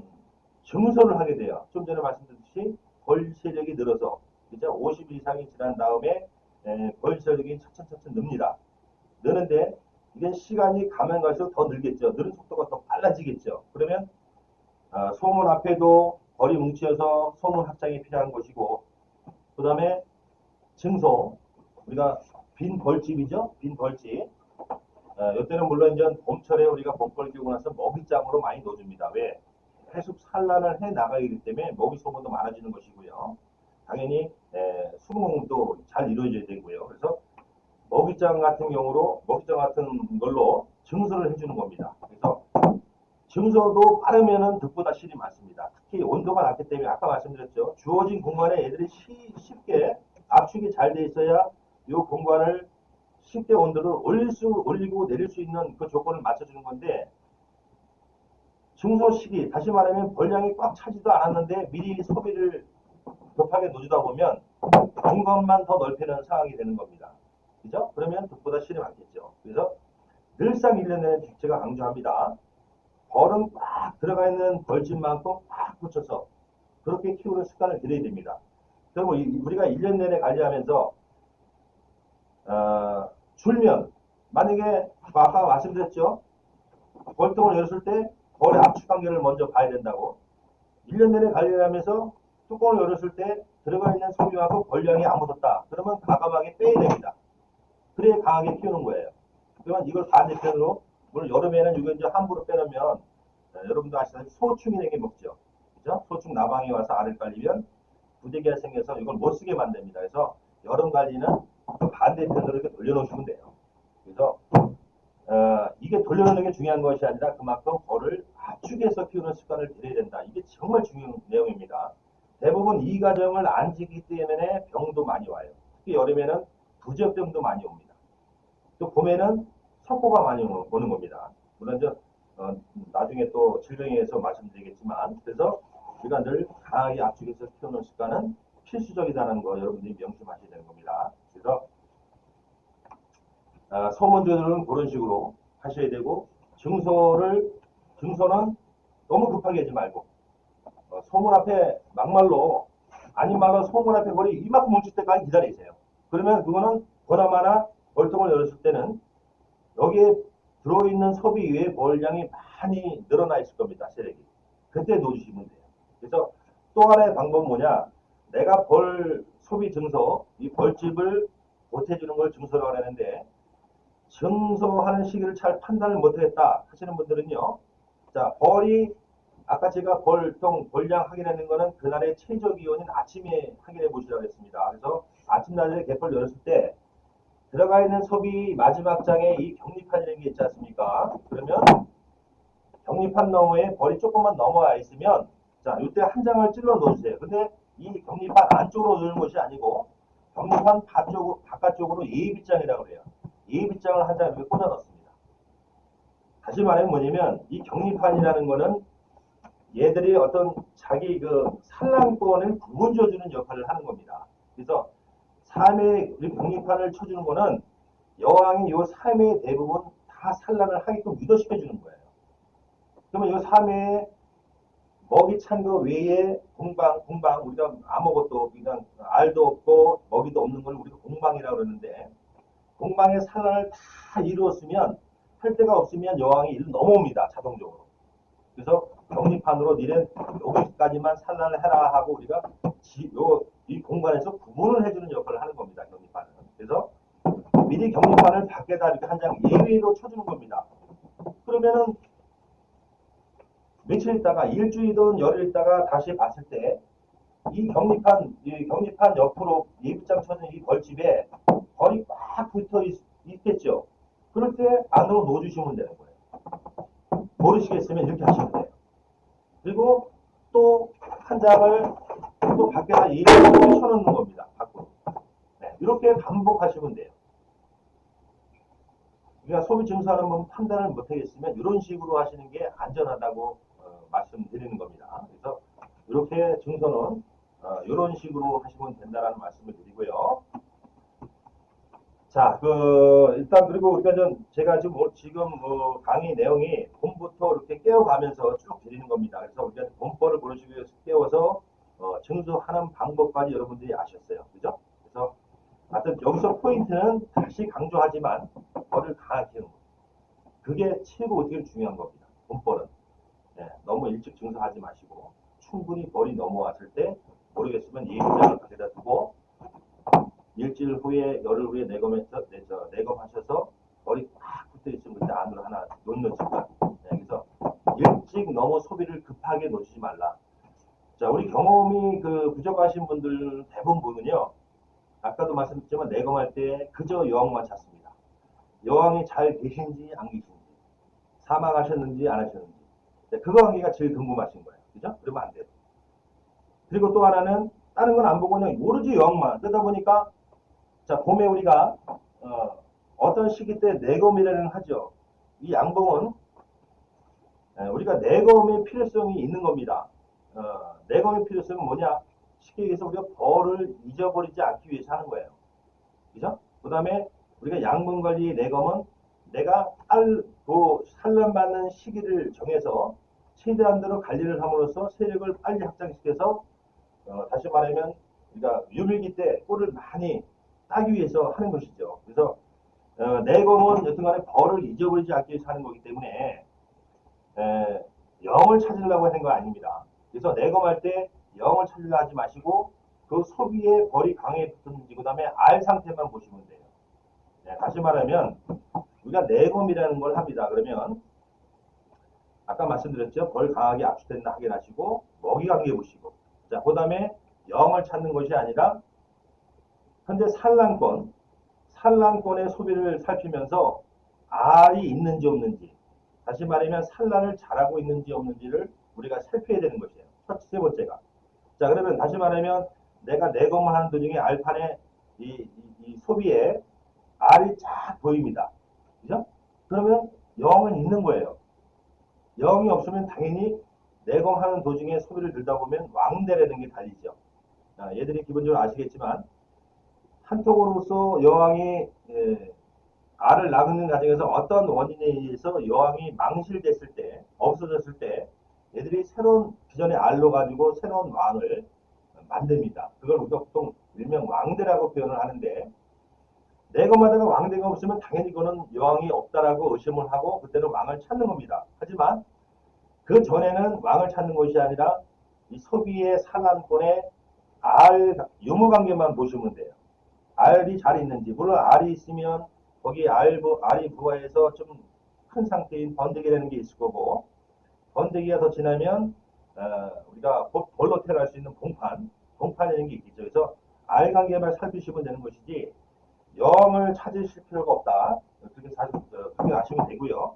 증소를 하게 돼요. 좀 전에 말씀드렸듯이 벌 세력이 늘어서 이제 50일 이상이 지난 다음에 벌 세력이 차츰차츰 늡니다. 느는데 이게 시간이 가면 갈수록 더 늘겠죠. 느는 속도가 더 빨라지겠죠. 그러면 소문 앞에도 벌이 뭉쳐서 소문 확장이 필요한 것이고 그 다음에 증소 우리가 빈 벌집이죠. 빈 벌집 이때는 물론 이제 봄철에 우리가 봄벌 끼고 나서 먹이장으로 많이 넣어줍니다. 왜? 계속 산란을 해 나가기 때문에 먹이 소모도 많아지는 것이고요. 당연히 수분 공급도 잘 이루어져야 되고요. 그래서 먹이장 같은 경우로 먹이장 같은 걸로 증소를 해주는 겁니다. 그래서 증소도 빠르면은 득보다 실이 많습니다. 특히 온도가 낮기 때문에 아까 말씀드렸죠. 주어진 공간에 애들이 쉽게 압축이 잘 돼 있어야 이 공간을 쉽게 온도를 올리고 내릴 수 있는 그 조건을 맞춰주는 건데 증소 시기 다시 말하면 벌량이 꽉 차지도 않았는데 미리 소비를 급하게 놓주다 보면 공간만 더 넓히는 상황이 되는 겁니다. 그죠? 그러면 득보다 실이 많겠죠. 그래서 늘상 1년 내내 제가 강조합니다. 벌은 꽉 들어가 있는 벌집만큼 꽉 붙여서 그렇게 키우는 습관을 들여야 됩니다. 그리고 우리가 1년 내내 관리하면서 줄면 만약에 아까 말씀드렸죠. 벌통을 열었을 때 벌의 압축 관계를 먼저 봐야 된다고. 1년 내내 관리를 하면서 뚜껑을 열었을 때 들어가 있는 소비하고 벌량이 안 묻었다. 그러면 과감하게 빼야 됩니다. 그래야 강하게 키우는 거예요. 그러면 이걸 반대편으로 물론 여름에는 이거 이제 함부로 빼놓으면 여러분도 아시다시피 소충이 되게 먹죠. 그죠? 소충 나방이 와서 알을 깔리면 부대기가 생겨서 이걸 못 쓰게 만듭니다. 그래서 여름 관리는 그 반대편으로 이렇게 돌려놓으시면 돼요. 그래서 이게 돌려놓는 게 중요한 것이 아니라 그만큼 벌을 압축해서 키우는 습관을 들여야 된다. 이게 정말 중요한 내용입니다. 대부분 이 과정을 안 지키기 때문에 병도 많이 와요. 특히 여름에는 부적병도 많이 옵니다. 또 봄에는 사고가 많이 오는 겁니다. 물론 이제 나중에 또 질병에서 말씀드리겠지만, 그래서 우리가 늘 강하게 압축해서 키우는 습관은 필수적이라는 거 여러분들이 명심하셔야 되는 겁니다. 그래서 소문들은 그런 식으로 하셔야 되고, 증서는 너무 급하게 하지 말고, 소문 앞에 막말로, 아닌 말로 소문 앞에 거리 이만큼 뭉칠 때까지 기다리세요. 그러면 그거는 보나마나 벌통을 열었을 때는 여기에 들어있는 소비 외의 벌량이 많이 늘어나 있을 겁니다. 세력이. 그때 놓으시면 돼요. 그래서 또 하나의 방법은 뭐냐, 내가 벌 소비 증서, 이 벌집을 못해주는 걸 증서라고 하는데, 증서하는 시기를 잘 판단을 못하겠다 하시는 분들은요, 자, 벌이 아까 제가 벌량 확인하는 거는 그날의 최저 기온인 아침에 확인해 보시라고 했습니다. 그래서 아침 낮에 개펄 열었을 때 들어가 있는 소비 마지막 장에 이 격리판이라는 게 있지 않습니까? 그러면 격리판 너머에 벌이 조금만 넘어와 있으면, 자, 이때 한 장을 찔러 넣어주세요. 근데 이 격리판 안쪽으로 넣는 것이 아니고 격리판 바깥쪽으로 예비장이라고 그래요. 예비장을 한 장 이렇게 꽂아 넣습니다. 다시 말하면 뭐냐면 이 격리판이라는 거는 얘들이 어떤 자기 그 산란권을 구분져주는 역할을 하는 겁니다. 그래서 삶의 격리판을 쳐주는 거는 여왕이 요 삶의 대부분 다 산란을 하게끔 유도시켜주는 거예요. 그러면 요 삶의 먹이 찬 거 외에 공방, 우리가 아무것도, 그냥 알도 없고 먹이도 없는 걸 우리가 공방이라고 그러는데, 공방의 산란을 다 이루었으면 할 데가 없으면 여왕이 일로 넘어옵니다. 자동적으로. 그래서 격리판으로 니는 여기까지만 산란을 해라 하고 우리가 이 공간에서 구분을 해주는 역할을 하는 겁니다. 격리판은. 그래서 미리 격리판을 밖에다 이렇게 한 장 예외로 쳐주는 겁니다. 그러면은 며칠 있다가 일주일이든 열흘 있다가 다시 봤을 때 이 격리판 옆으로 예비장 쳐진 이 벌집에 벌이 꽉 붙어 있겠죠. 그럴 때 안으로 넣어주시면 되는 거예요. 모르시겠으면 이렇게 하시면 돼요. 그리고 또 한 장을 또 밖에다 예비로 쳐놓는 겁니다. 밖으로. 네, 이렇게 반복하시면 돼요. 그러니까 소비 증서하는 분 판단을 못하겠으면 이런 식으로 하시는 게 안전하다고 말씀드리는 겁니다. 그래서 이렇게 증서는 이런 식으로 하시면 된다는 말씀을 드리고요. 자, 일단 그리고 우리가 제가 지금 강의 내용이 봄부터 이렇게 깨워가면서 쭉 드리는 겁니다. 그래서 우리가 봄벌을 보시기 위해서 깨워서 증서하는 방법까지 여러분들이 아셨어요. 그죠? 그래서 하여튼 여기서 포인트는 다시 강조하지만 벌을 강하게 키우는 거. 그게 최고 어떻게 중요한 겁니다. 봄벌은. 네, 너무 일찍 증서하지 마시고 충분히 벌이 넘어왔을 때 모르겠으면 예비장을 밖에다 두고 일주일 후에 열흘 후에 내검하셔서 벌이 꽉 붙어 있으면 그때 안으로 하나 놓는 습관. 네, 그래서 일찍 너무 소비를 급하게 놓치지 말라. 자, 우리 경험이 부족하신 분들 대부분은요, 아까도 말씀드렸지만 내검할 때 그저 여왕만 찾습니다. 여왕이 잘 계신지 안 계신지, 사망하셨는지 안 하셨는지, 네, 그거 관계가 제일 궁금하신 거예요. 그죠? 그러면 안 돼요. 그리고 또 하나는 다른 건 안 보고 그냥 오로지 여왕만. 그러다 보니까 자, 봄에 우리가 어떤 시기 때 내검이라는 하죠. 이 양봉은 우리가 내검의 필요성이 있는 겁니다. 내검의 필요성은 뭐냐? 쉽게 얘기해서 우리가 벌을 잊어버리지 않기 위해서 하는 거예요. 그죠? 그 다음에 우리가 양봉 관리 내검은 내가 산란받는 시기를 정해서 최대한대로 관리를 함으로써 세력을 빨리 확장시켜서 다시 말하면 우리가 유밀기 때 꿀을 많이 따기 위해서 하는 것이죠. 그래서 내검은 여튼간에 벌을 잊어버리지 않기 위해서 하는 거기 때문에 영을 찾으려고 하는 거 아닙니다. 그래서 내검할 때 영을 찾으려 하지 마시고 그 소비에 벌이 강하게 붙었는지 그 다음에 알 상태만 보시면 돼요. 네, 다시 말하면 우리가 내검이라는 걸 합니다. 그러면 아까 말씀드렸죠. 벌 강하게 압축됐나 확인하시고 먹이 관계 보시고 자, 그 다음에 영을 찾는 것이 아니라 현재 산란권의 소비를 살피면서 알이 있는지 없는지, 다시 말하면 산란을 잘하고 있는지 없는지를 우리가 살펴야 되는 것이에요. 세 번째가. 자, 그러면 다시 말하면 내가 내검을 하는 도중에 알판에 이 소비에 알이 쫙 보입니다. 그죠? 그러면 영은 있는 거예요. 영이 없으면 당연히 내공하는 도중에 소비를 들다 보면 왕대라는 게 달리죠. 얘들이 기본적으로 아시겠지만 한쪽으로서 여왕이 알을 낳는 과정에서 어떤 원인에 의해서 여왕이 망실됐을 때, 없어졌을 때 얘들이 새로운 기존의 알로 가지고 새로운 왕을 만듭니다. 그걸 우리가 보통 일명 왕대라고 표현을 하는데 내거마다가 왕대가 없으면 당연히 그거는 여왕이 없다라고 의심을 하고 그때는 왕을 찾는 겁니다. 하지만 그 전에는 왕을 찾는 것이 아니라 이 소비의 산란권의 알 유무 관계만 보시면 돼요. 알이 잘 있는지, 물론 알이 있으면 거기 알이 부화해서 좀 큰 상태인 번데기라는 게 있을 거고, 번데기가 더 지나면 우리가 볼로 태어날 수 있는 봉판이라는 게 있겠죠. 그래서 알 관계만 살피시면 되는 것이지 영을 찾으실 필요가 없다. 그렇게 아시면 되고요.